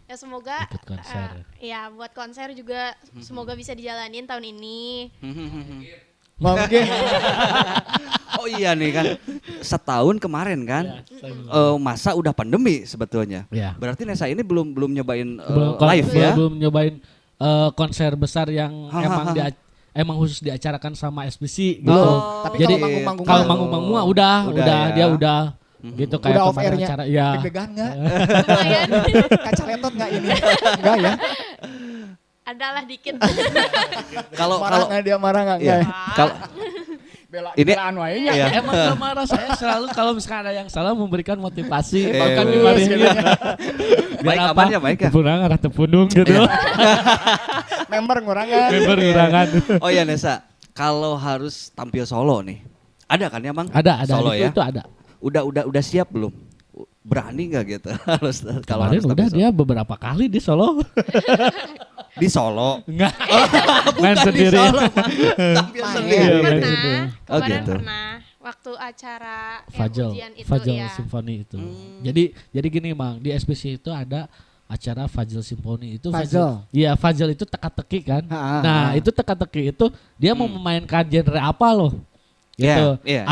S4: ya semoga
S3: ikut konser.
S4: Ya buat konser juga semoga bisa dijalanin tahun ini.
S2: Mungkin.
S1: Oh iya nih kan setahun kemarin kan masa udah pandemi sebetulnya. Berarti Nesa ini belum nyobain live ya?
S3: Belum nyobain konser besar yang emang khusus diacarakan sama SBC gitu.
S2: Tapi
S3: jadi kalau manggung-manggung udah dia udah gitu kayak
S2: udah off airnya
S3: acara ya.
S2: Deg-degan nggak? Kaca letot nggak ini? Enggak ya?
S4: Adalah dikit.
S1: Kalau
S2: dia marah nggak?
S1: Iya. Kalau
S2: ini anwainya
S3: emang gak marah saya selalu kalau misalkan ada yang salah memberikan motivasi bahkan
S1: dimarahin. Baik aman ya baik ya.
S3: Kurang arah tepundung gitu.
S2: Member ngurangan.
S3: Member ngurangan.
S1: Oh ya Nesa, kalau harus tampil solo nih, ada kan ya Mang?
S3: Ada
S1: Solo ya.
S3: itu ada.
S1: Udah siap belum? Berani nggak gitu? Harus kalau
S3: Kemarin
S1: harus
S3: udah
S1: tampil solo.
S3: dia beberapa kali di Solo.
S1: Di Solo.
S3: Enggak.
S1: Bukan
S3: Main
S1: di
S3: sendiri.
S1: Solo, Mang. Tampil
S2: Main.
S1: sendiri.
S3: Iya,
S4: Pernah,
S3: gitu.
S1: Oh,
S4: kemarin
S1: gitu.
S4: pernah waktu acara yang
S3: Fajal,
S4: ujian itu
S3: Fajal
S4: ya.
S3: Symphony itu.
S1: Hmm.
S3: Jadi gini Mang, di SPC itu ada acara Fajal Symphony itu.
S2: Fajal.
S3: Iya, Fajal itu teka-teki kan.
S2: Ha,
S3: Nah,
S2: ha.
S3: itu teka-teki itu dia mau memainkan genre apa loh. Gitu.
S1: Iya,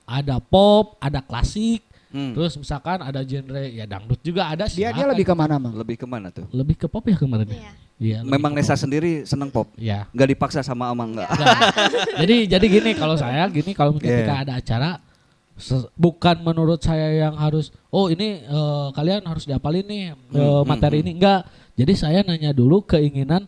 S3: Ada pop, ada klasik,
S1: Hmm.
S3: terus misalkan ada genre ya dangdut juga ada.
S2: Dia
S3: silakan.
S2: lebih ke mana, Mang?
S1: Lebih kemana tuh?
S3: Lebih ke pop ya kemarin.
S4: Iya.
S3: Iya. lebih
S1: Memang
S3: ke
S1: Nesa
S3: pop.
S1: sendiri seneng pop?
S3: Iya.
S1: Nggak dipaksa sama Amang nggak?
S3: Nah, jadi gini kalau saya gini kalau ketika
S1: Yeah.
S3: ada acara bukan menurut saya yang harus ini kalian harus dihafalin nih materi ini enggak. Jadi saya nanya dulu keinginan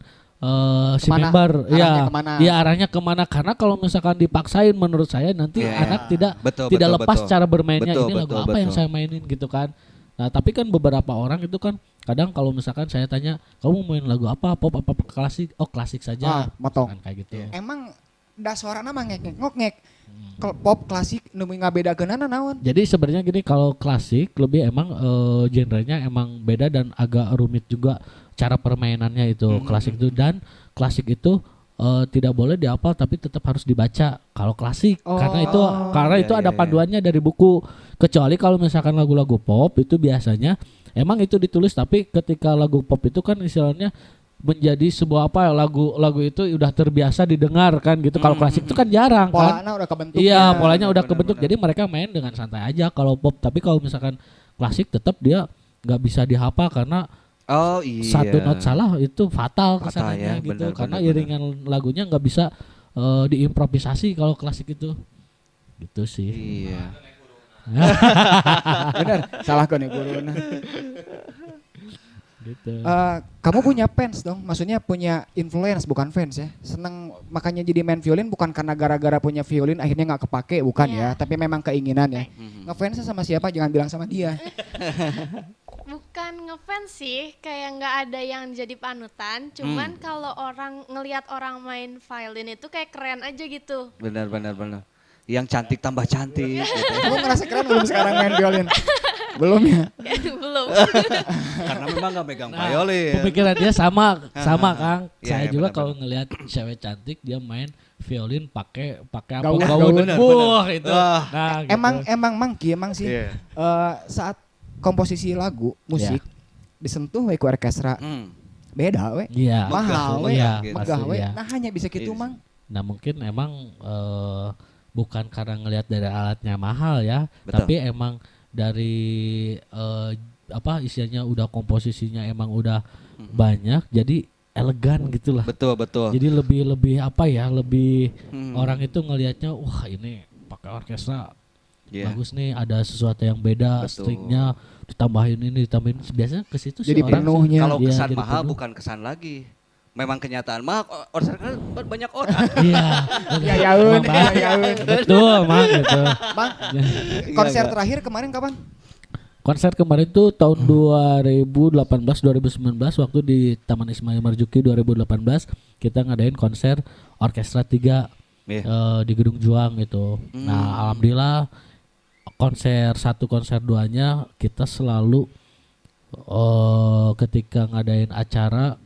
S3: si
S2: Kemana?
S3: member
S2: Arahnya kemana?
S3: ya arahnya kemana karena kalau misalkan dipaksain menurut saya nanti
S1: Yeah.
S3: anak tidak
S1: Betul,
S3: tidak
S1: betul,
S3: lepas
S1: betul.
S3: cara bermainnya
S1: Betul,
S3: ini lagu
S1: betul,
S3: apa yang
S1: betul.
S3: saya mainin gitu kan. Nah, tapi kan beberapa orang itu kan kadang kalau misalkan saya tanya, kamu main lagu apa? Pop apa klasik? Oh, klasik saja.
S2: Motong.
S3: Kan kayak gitu.
S2: Emang da suarana mah ngek. Kalau pop klasik nu ngabedakeunana naon?
S3: Jadi sebenarnya gini kalau klasik lebih emang genrenya emang beda dan agak rumit juga cara permainannya itu klasik itu dan klasik itu tidak boleh dihafal tapi tetap harus dibaca kalau klasik karena itu
S1: iya,
S3: ada
S1: iya.
S3: panduannya dari buku kecuali kalau misalkan lagu-lagu pop itu biasanya emang itu ditulis tapi ketika lagu pop itu kan istilahnya menjadi sebuah apa lagu itu udah terbiasa didengar kan gitu kalau klasik itu kan jarang kan.
S2: Polana udah kebentuk.
S3: Iya, polanya udah
S1: benar,
S3: kebentuk.
S1: benar.
S3: Jadi mereka main dengan santai aja kalau pop. Tapi kalau misalkan klasik tetap dia nggak bisa dihafal karena
S1: Oh iya.
S3: satu not salah itu fatal
S1: Fatal
S3: kesananya
S1: ya,
S3: gitu.
S1: benar,
S3: Karena
S1: benar,
S3: iringan lagunya nggak bisa diimprovisasi kalau klasik itu. Gitu sih.
S1: Iya.
S2: Bener, salah kan ya guruna.
S3: Gitu.
S2: Kamu punya fans dong, maksudnya punya influence bukan fans ya. Seneng makanya jadi main violin bukan karena gara-gara punya violin akhirnya nggak kepake bukan ya, tapi memang keinginan ya. Ngefansnya sama siapa jangan bilang sama dia.
S4: Bukan ngefans sih, kayak nggak ada yang jadi panutan. Cuman kalau orang ngelihat orang main violin itu kayak keren aja gitu.
S1: Benar. Yang cantik tambah cantik. gitu.
S2: Kamu ngerasa keren belum sekarang main violin? Belum ya?
S4: Belum.
S1: Karena memang nggak megang violin.
S3: Pemikiran dia sama Kang.
S1: Iya,
S3: Saya
S1: iya,
S3: juga
S1: benar,
S3: kalau ngelihat cewek cantik dia main violin pakai apa
S2: Gaun,
S3: gaun
S1: benar,
S3: buah itu.
S1: Wah.
S3: Nah, gitu.
S2: Emang sih
S1: Iya.
S2: saat komposisi lagu musik disentuh we ku orkestra beda we.
S3: Iya.
S2: Mahal we,
S3: Iya,
S2: megah
S3: pasti,
S2: we.
S3: iya.
S2: Nah hanya bisa gitu
S1: Iya.
S2: mang.
S3: Nah mungkin emang bukan karena ngelihat dari alatnya mahal ya,
S1: Betul.
S3: tapi emang dari apa istilahnya udah komposisinya emang udah banyak, jadi elegan gitulah.
S1: Betul.
S3: Jadi lebih apa ya, lebih
S1: Hmm.
S3: orang itu ngelihatnya wah ini pakai orkestra
S1: Iya.
S3: bagus nih, ada sesuatu yang beda,
S1: Betul.
S3: stringnya ditambahin ini ditambahin biasanya ke situ sih
S2: Jadi
S3: orang.
S2: penuhnya.
S1: Kalau
S3: Iya,
S1: kesan
S3: jadi
S1: mahal
S3: penuh.
S1: bukan kesan lagi. Memang kenyataan mahal. Orkestra kan banyak orang.
S3: Iya.
S2: Ya yaun,
S3: Emang banget.
S2: ya yaun.
S3: Betul, Mang gitu.
S2: Mang, konser terakhir kemarin kapan?
S3: Konser kemarin tuh tahun 2018-2019 waktu di Taman Ismail Marzuki 2018 kita ngadain konser orkestra 3
S1: Iya.
S3: di Gedung Juang gitu. Nah, alhamdulillah konser 1 konser 2-nya kita selalu ketika ngadain acara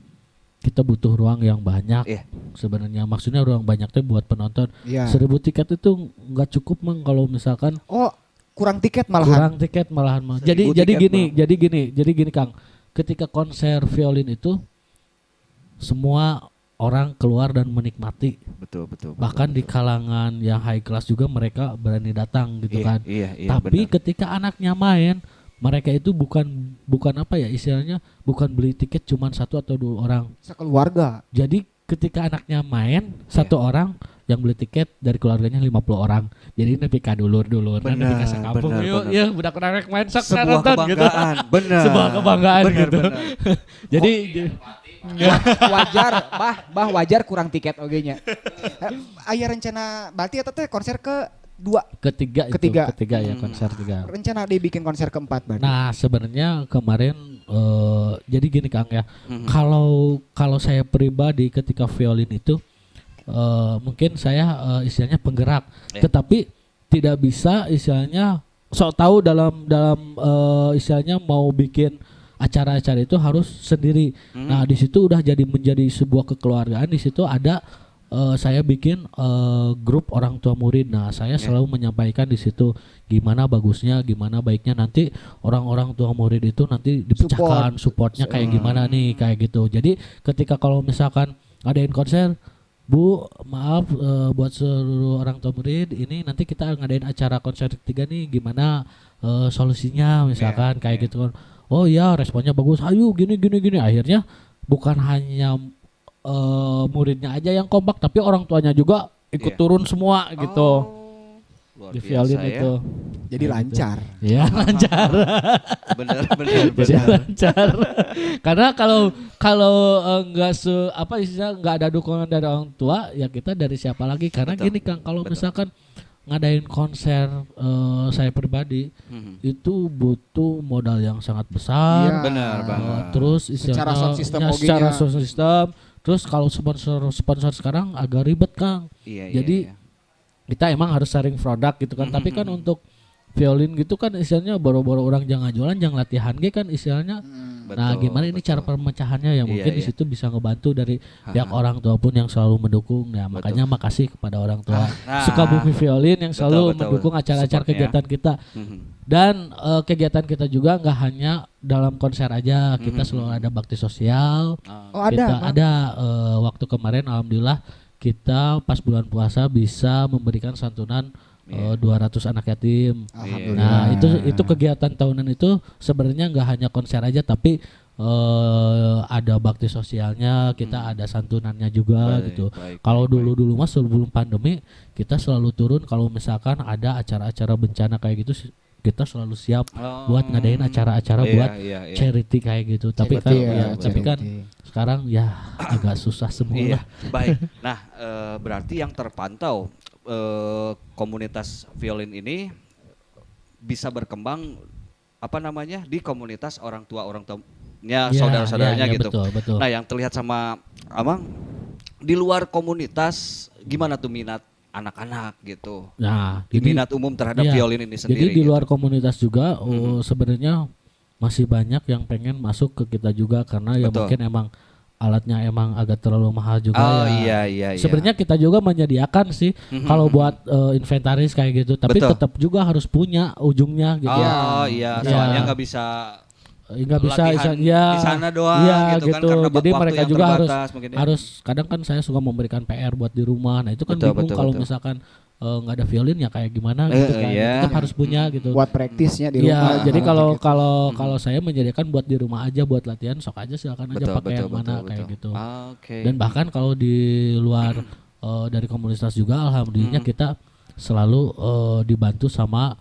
S3: kita butuh ruang yang banyak.
S1: Iya.
S3: Sebenarnya maksudnya ruang banyaknya buat penonton.
S2: Iya.
S3: 1000 tiket itu nggak cukup Mang kalau misalkan
S2: Oh, kurang tiket malahan.
S3: kurang tiket malahan Mang. Jadi
S1: 1000 tiket,
S3: jadi gini Kang. Ketika konser violin itu semua orang keluar dan menikmati.
S1: Betul.
S3: Bahkan di kalangan yang high class juga mereka berani datang gitu
S1: Iya,
S3: kan.
S1: Iya.
S3: Tapi
S1: benar.
S3: ketika anaknya main, mereka itu bukan apa ya istilahnya, bukan beli tiket cuma 1 atau 2 orang.
S2: Sekeluarga.
S3: Jadi ketika anaknya main, 1 orang yang beli tiket dari keluarganya 50 orang. Jadi nepi ka dulur-dulur,
S1: Benar,
S3: nepi ka sakampung.
S1: benar,
S3: Yuk,
S1: benar.
S3: ya budak rek main sok
S1: Sebuah
S3: nonton gitu.
S1: kebanggaan. Benar.
S3: Sebuah kebanggaan
S1: Benar,
S3: gitu.
S1: benar.
S3: Jadi
S2: Wajar, wajar kurang tiket oge nya. Aya rencana berarti eta teh konser
S3: ketiga
S2: Ketiga.
S3: ya konser 3.
S2: rencana dibikin konser keempat berarti.
S3: Nah, sebenarnya kemarin jadi gini Kang ya. Kalau saya pribadi ketika violin itu mungkin saya istilahnya penggerak, tetapi tidak bisa istilahnya sok tahu dalam istilahnya mau bikin acara-acara itu harus sendiri. Nah, di situ udah menjadi sebuah kekeluargaan. Di situ ada saya bikin grup orang tua murid. Nah, saya selalu menyampaikan di situ gimana bagusnya, gimana baiknya nanti orang-orang tua murid itu nanti dipecahkan supportnya kayak gimana nih, kayak gitu. Jadi ketika kalau misalkan ngadain konser, Bu, maaf buat seluruh orang tua murid, ini nanti kita ngadain acara konser ketiga nih, gimana solusinya misalkan kayak gitu kan. Oh iya, responnya bagus. Ayo gini. Akhirnya bukan hanya muridnya aja yang kompak, tapi orang tuanya juga ikut turun semua gitu. Di violin itu.
S2: Jadi lancar.
S3: Iya, lancar.
S1: Bener.
S3: Jadi lancar. Karena kalau enggak istilahnya enggak ada dukungan dari orang tua, ya kita dari siapa lagi? Karena gini Kang, kalau misalkan ngadain konser saya pribadi itu butuh modal yang sangat besar.
S1: Benar banget.
S3: Terus istilahnya secara sound system. Terus kalau sponsor sekarang agak ribet Kang. Jadi kita emang harus sharing produk gitu kan. Tapi kan untuk violin gitu kan istilahnya boro-boro orang jangan jualan, jangan latihan kan istilahnya. Nah, gimana ini cara pemecahannya ya mungkin di situ bisa ngebantu dari pihak orang tua pun yang selalu mendukung. Ya makanya makasih kepada orang tua Sukabumi Violin yang selalu mendukung acara-acara kegiatan kita. Dan kegiatan kita juga nggak hanya dalam konser aja, kita selalu ada bakti sosial. Ada waktu kemarin alhamdulillah kita pas bulan puasa bisa memberikan santunan 200 anak yatim. Nah, itu kegiatan tahunan itu sebenarnya nggak hanya konser aja, tapi ada bakti sosialnya, kita ada santunannya juga gitu. Kalau dulu mas sebelum pandemi kita selalu turun kalau misalkan ada acara-acara bencana kayak gitu, kita selalu siap buat ngadain acara-acara buat charity kayak gitu. Tapi kan sekarang ya agak susah semua.
S1: Baik. Nah, berarti yang terpantau komunitas violin ini bisa berkembang di komunitas orang tuanya, saudara-saudaranya gitu.
S3: Betul.
S1: Nah, yang terlihat sama Amang di luar komunitas gimana tuh minat anak-anak gitu.
S3: Nah,
S1: minat umum terhadap violin ini sendiri.
S3: Jadi di luar komunitas juga sebenarnya masih banyak yang pengen masuk ke kita juga karena ya mungkin emang alatnya emang agak terlalu mahal juga
S1: Iya.
S3: Sebenarnya kita juga menyediakan sih kalau buat inventaris kayak gitu, tapi tetap juga harus punya ujungnya gitu.
S1: Soalnya nggak bisa
S3: di sana
S1: doang gitu kan, karena
S3: jadi mereka juga
S1: terbatas,
S3: harus kadang kan saya suka memberikan PR buat di rumah. Nah itu kan bingung kalau misalkan nggak ada violin ya kayak gimana gitu kan. Kita harus punya gitu
S2: buat praktisnya di rumah.
S3: Jadi kalau saya menyediakan buat di rumah aja buat latihan, sok aja silakan aja pakai yang mana kayak gitu. Dan bahkan kalau di luar dari komunitas juga alhamdulillah kita selalu dibantu sama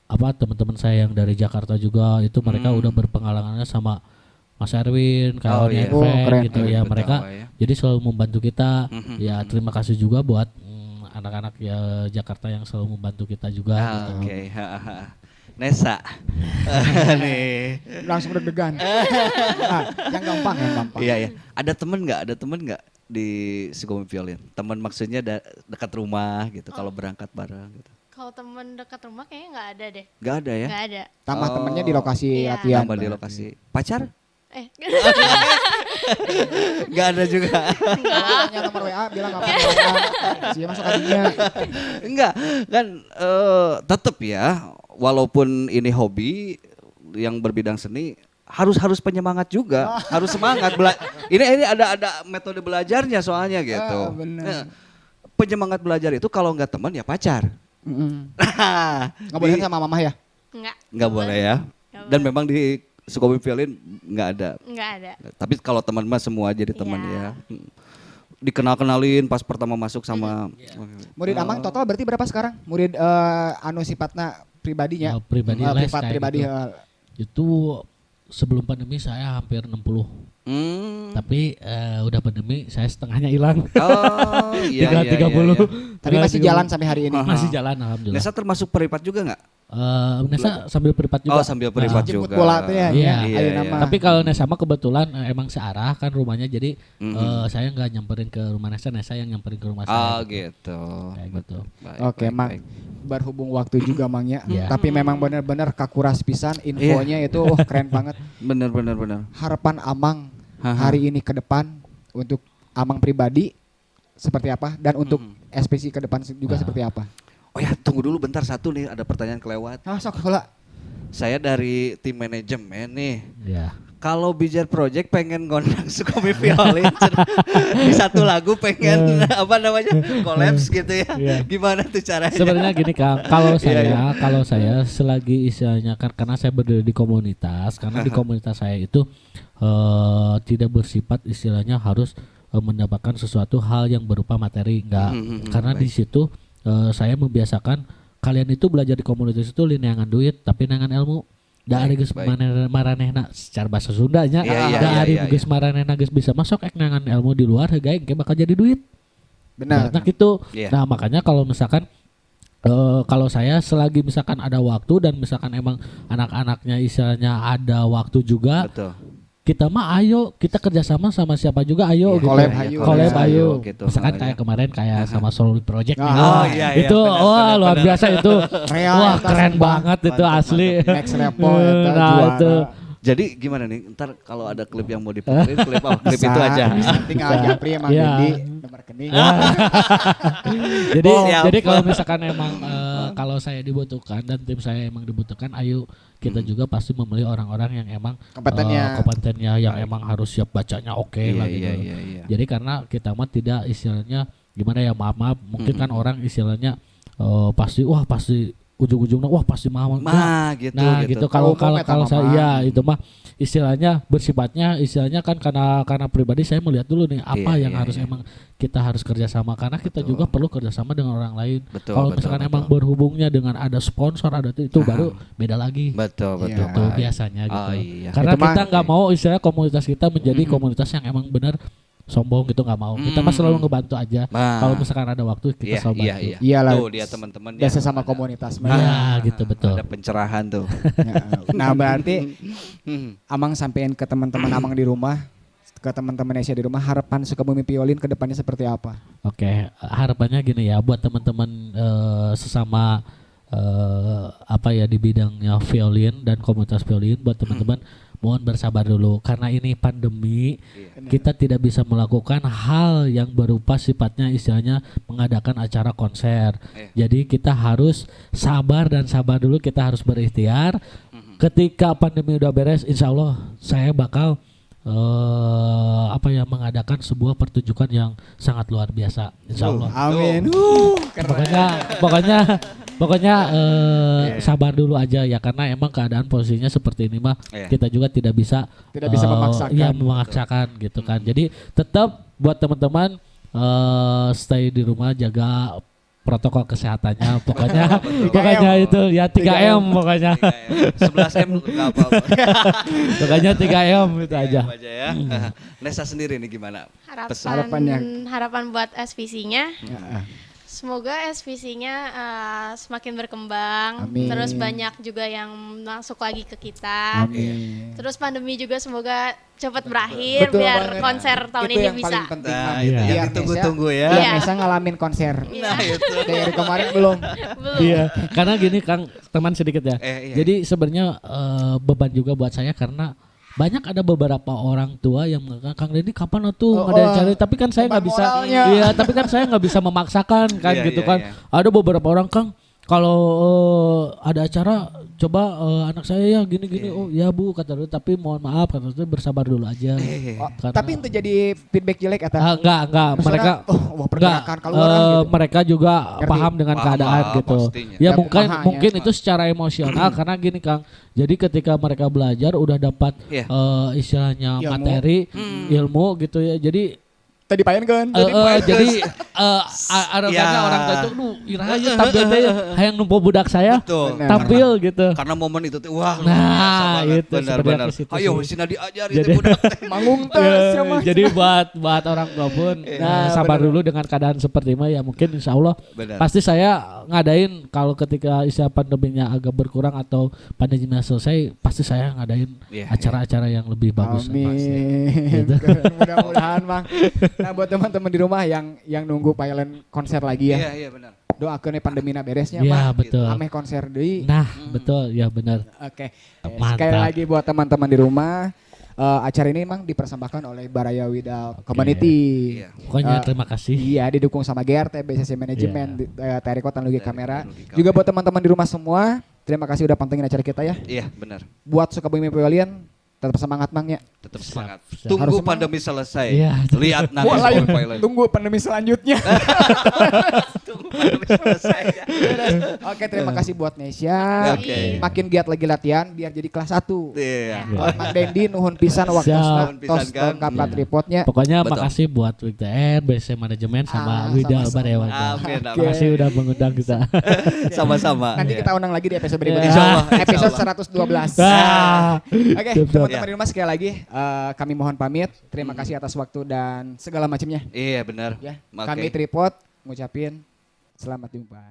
S3: teman-teman saya yang dari Jakarta juga, itu mereka udah berpengalamannya sama Mas Erwin, kawannya gitu ya, mereka jadi selalu membantu kita. Ya terima kasih juga buat anak-anak ya Jakarta yang selalu membantu kita juga.
S1: Oke. Nesa nih
S2: langsung deg-degan. Yang gampang.
S1: Iya. Ada temen nggak di Sukabumi Violin? Temen maksudnya dekat rumah gitu, kalau berangkat bareng gitu.
S4: Kalau temen dekat rumah kayaknya nggak ada deh.
S1: Nggak ada ya?
S4: Nggak ada.
S2: Tambah temennya di lokasi latihan.
S1: Tambah di lokasi. Pacar? Nggak ada juga.
S2: Tanya nomor WA bilang apa WA. Siapa masuk hatinya.
S1: Enggak, kan tetap ya, walaupun ini hobi yang berbidang seni, harus penyemangat juga, harus semangat. Ini ada metode belajarnya soalnya gitu.
S2: Bener.
S1: Penyemangat belajar itu kalau nggak teman ya pacar.
S2: Nggak boleh sama mama ya?
S1: Nggak boleh ya. Dan memang di Sukabumi Violin nggak ada. Tapi kalau teman mas semua jadi teman ya. Dikenalin pas pertama masuk sama.
S2: Murid Amang total berarti berapa sekarang? Murid sifatnya pribadinya?
S3: Pribadi. Itu sebelum pandemi saya hampir 60. Tapi udah pandemi saya setengahnya hilang.
S1: Iya.
S3: 30.
S2: Tapi masih jalan sampai hari ini.
S3: Masih jalan alhamdulillah.
S1: Nesa termasuk peripat juga nggak?
S3: Nesa sambil privat juga.
S1: Oh, sambil privat
S2: Jemput
S1: juga.
S2: bola teh ya.
S3: Iya.
S2: Ayo nama.
S3: Tapi kalau Nesa mah kebetulan emang searah kan rumahnya, jadi saya nggak nyamperin ke rumah Nesa yang nyamperin ke rumah
S1: Oh
S3: saya.
S1: gitu.
S3: Kayak gitu.
S1: Baik,
S2: Oke,
S1: baik,
S2: Mang.
S1: baik.
S2: Berhubung waktu juga Mang ya.
S3: Iya.
S2: Tapi memang benar-benar kakuras pisan infonya itu keren banget.
S1: Bener.
S2: Harapan Amang
S1: Haha.
S2: hari ini ke depan untuk Amang pribadi seperti apa dan untuk SPC ke depan juga seperti apa?
S1: Oh ya, tunggu dulu bentar, satu nih, ada pertanyaan kelewat.
S2: Sok heula.
S1: Saya dari tim manajemen nih.
S3: Ya.
S1: Kalau Bijar Project pengen ngondang Sukomi Violin di satu lagu pengen apa namanya kolaps gitu ya.
S3: Iya.
S1: Gimana tuh caranya?
S3: Sebenarnya gini Kang, kalau saya selagi istilahnya karena saya berdiri di komunitas, karena di komunitas saya itu tidak bersifat istilahnya harus mendapatkan sesuatu hal yang berupa materi, enggak. Karena di situ saya membiasakan kalian itu belajar di komunitas itu lineangan duit tapi nangan ilmu. Da ari geus maranehna secara bahasa Sundanya, da ari geus maranehna geus bisa masuk ek nangan ilmu di luar hegae engke bakal jadi duit.
S2: Benar.
S3: Nah gitu.
S1: Iya.
S3: Nah makanya kalau misalkan kalau saya selagi misalkan ada waktu dan misalkan emang anak-anaknya istilahnya ada waktu juga,
S1: Betul.
S3: kita mah ayo kita kerjasama sama siapa juga ayo
S1: Iya,
S3: gitu.
S2: collab
S1: iya,
S2: ayo.
S3: Collab ayo
S1: gitu.
S3: misalkan
S1: Oh,
S3: kayak
S1: iya.
S3: kemarin kayak sama Solid Project
S2: Oh,
S3: gitu.
S1: iya,
S3: Itu
S1: benar,
S3: luar
S1: benar.
S3: biasa itu.
S2: Real,
S3: Wah
S2: eta
S3: keren
S2: sumpah.
S3: banget itu
S1: Mantap,
S3: asli.
S2: Next level eta
S3: Nah,
S2: juara.
S3: itu.
S1: Jadi gimana nih? Ntar kalau ada klip yang mau diputerin, klip itu aja.
S2: Bisa, tinggal Japri emang
S3: Iya.
S2: Dendi nomor rekening.
S3: Jadi
S1: Siap.
S3: jadi kalau misalkan emang kalau saya dibutuhkan dan tim saya emang dibutuhkan, ayo kita juga pasti memilih orang-orang yang emang kompetennya yang emang harus siap bacanya oke lah gitu.
S1: Iya.
S3: Jadi karena kita mah tidak istilahnya gimana ya, maaf mungkin kan orang istilahnya pasti ujung-ujungnya pasti mau.
S1: Mah gitu.
S3: Nah gitu kalau saya
S2: mah.
S3: ya itu mah istilahnya bersifatnya istilahnya kan karena pribadi saya melihat dulu nih apa
S1: Iya,
S3: yang
S1: iya,
S3: harus
S1: iya.
S3: emang kita harus kerjasama, karena kita
S1: Betul.
S3: juga perlu kerjasama dengan orang lain.
S1: Betul,
S3: Kalau
S1: betul,
S3: misalkan
S1: betul.
S3: emang berhubungnya dengan ada sponsor ada itu baru beda lagi.
S1: Betul.
S2: Iya.
S3: Itu
S1: Pak.
S3: biasanya gitu.
S1: Oh, iya.
S3: Karena
S2: Itu mah-
S3: kita nggak mau istilah komunitas kita menjadi komunitas yang emang benar sombong gitu, nggak mau. Kita mah selalu ngebantu aja.
S1: Nah.
S3: Kalau misalkan ada waktu kita
S1: Iya,
S3: selalu bantu.
S1: iya.
S2: Iyalah.
S1: Tuh dia teman-teman
S2: Dan sesama
S1: ada-
S2: komunitas mah.
S3: Nah, gitu betul.
S1: Ada pencerahan tuh.
S2: Ya, nah berarti
S1: Hmm.
S2: Amang sampein ke teman-teman Amang di rumah, ke teman-teman Asia di rumah, harapan Sukabumi Violin ke depannya seperti apa?
S3: Oke, harapannya gini ya buat teman-teman sesama di bidangnya violin dan komunitas violin, buat teman-teman mohon bersabar dulu karena ini pandemi. Kita tidak bisa melakukan hal yang berupa sifatnya istilahnya mengadakan acara konser. Jadi kita harus sabar dulu, kita harus berikhtiar. Ketika pandemi udah beres, insya Allah saya bakal mengadakan sebuah pertunjukan yang sangat luar biasa, insya Allah.
S2: Amin.
S3: Pokoknya sabar dulu aja ya, karena emang keadaan posisinya seperti ini mah kita juga tidak bisa
S2: memaksakan.
S3: Iya, memaksakan gitu kan. Jadi tetap buat teman-teman stay di rumah, jaga protokol kesehatannya, pokoknya itu ya 3M pokoknya.
S1: 11M enggak apa-apa.
S3: Pokoknya 3M itu aja.
S1: Ya. Nesa sendiri nih gimana?
S4: Harapan buat SVC-nya.
S2: Ya.
S4: Semoga SVC-nya semakin berkembang,
S2: Amin.
S4: terus banyak juga yang masuk lagi ke kita.
S2: Amin.
S4: Terus pandemi juga semoga cepat berakhir
S2: Betul
S4: biar
S2: banget.
S4: konser tahun
S2: Itu
S4: ini
S2: yang
S4: bisa.
S2: paling penting.
S1: Nah,
S2: Mam.
S1: itu
S3: Iya.
S1: yang
S2: Biar
S1: ditunggu-tunggu ya.
S2: Biar
S4: Iya.
S2: Nesa ngalamin konser.
S1: Nah, itu.
S2: Dari kemarin belum.
S4: Belum.
S3: Iya, karena gini Kang, teman sedikit ya.
S1: Iya.
S3: Jadi sebenarnya beban juga buat saya karena banyak ada beberapa orang tua yang mengatakan Kang Deddy kapan tuh ada yang cari, tapi kan saya nggak
S2: beban
S3: bisa.
S2: moralnya.
S3: Iya, tapi kan saya nggak bisa memaksakan kan
S1: Iya,
S3: gitu
S1: iya,
S3: kan.
S1: iya.
S3: Ada beberapa orang Kang kalau ada acara coba anak saya ya gini-gini. Oh ya Bu kata dia, tapi mohon maaf kata dia, bersabar dulu aja. Karena-
S2: Tapi itu jadi feedback jelek atau?
S3: enggak
S2: Maksudnya,
S3: mereka
S2: wah pergerakan
S3: enggak,
S2: keluar gitu.
S3: mereka juga
S2: Ngerti.
S3: paham dengan
S1: Paham
S3: keadaan
S1: lah,
S3: gitu.
S1: pastinya.
S3: Ya
S2: Ya,
S3: mungkin
S2: paham ya.
S3: itu secara emosional karena gini Kang. Jadi ketika mereka belajar udah dapat
S1: Iya.
S3: istilahnya
S2: Ilmu.
S3: materi, ilmu gitu ya. Jadi
S2: Tadi payenkeun.
S3: Jadi arogannya orang tua itu iraha ieu tampil teh hayang numpo budak saya.
S1: Betul.
S3: Tampil gitu.
S1: Karena momen itu tuh wah
S3: Nah, itu
S1: benar-benar.
S3: sebenarnya ke situ
S1: Ayo
S3: sih.
S1: sina diajar
S3: Jadi-
S1: itu budak.
S2: Manggung teh sia mah.
S3: Jadi buat orang tua pun sabar dulu dengan keadaan seperti ini ya mungkin insya Allah
S1: Benar.
S3: pasti saya ngadain kalau ketika istilah pandeminya agak berkurang atau pandeminya selesai pasti saya ngadain
S1: Iya,
S3: acara-acara yang lebih bagus.
S2: Amin.
S3: Gitu.
S2: Mudah-mudahan Bang. Nah buat teman-teman di rumah yang nunggu Pailen konser lagi ya.
S1: Iya benar.
S2: Doakeun nih pandemina beresnya
S3: Iya
S2: Bang.
S3: betul.
S2: Ameh konser deui.
S3: Nah betul ya benar.
S2: Oke.
S3: Mantap.
S2: Sekali lagi buat teman-teman di rumah, acara ini memang dipersembahkan oleh Baraya Widal Community.
S1: Iya.
S3: Pokoknya terima kasih.
S2: Iya, didukung sama GRT, BCC Manajemen, Terikot Teknologi
S1: Teknologi
S2: Kamera.
S1: Kamera.
S2: Juga buat teman-teman di rumah semua, terima kasih udah pantengin acara kita ya.
S1: Iya benar.
S2: Buat Sukabumi Pavilion, tetap semangat Bang ya.
S1: Tetap semangat.
S3: Siap.
S1: Tunggu
S2: Harus semangat.
S1: pandemi selesai.
S3: Iya.
S1: Lihat nanti
S2: Wah, lain.
S1: Sukabumi Pavilion.
S2: Tunggu pandemi selanjutnya.
S1: Tunggu pandemi selesai.
S2: Oke, terima kasih buat Nesya.
S1: Oke.
S2: Makin giat lagi latihan biar jadi kelas 1.
S1: Iya.
S2: Buat Mang Dendi nuhun pisan waktu
S3: Siap.
S2: tos
S1: Pisan, kan?
S2: lengkap tripodnya.
S3: Pokoknya
S1: Betul.
S3: makasih buat WTN, BC Manajemen sama
S2: Ah,
S3: Widal
S2: sama-sama.
S3: Barewan.
S1: Amin,
S2: Oke.
S1: amin.
S3: Makasih udah mengundang kita.
S1: Sama-sama.
S2: Nanti
S1: Iya.
S2: kita undang lagi di episode berikutnya.
S3: Insya
S1: Allah, insya
S2: Episode
S1: Allah.
S2: 112.
S3: Ah.
S2: Oke,
S3: Siap, siap.
S2: teman-teman di rumah sekali lagi kami mohon pamit. Terima kasih atas waktu dan segala macamnya.
S1: Iya benar.
S2: Ya,
S1: Oke.
S2: kami tripod ngucapin selamat jumpa.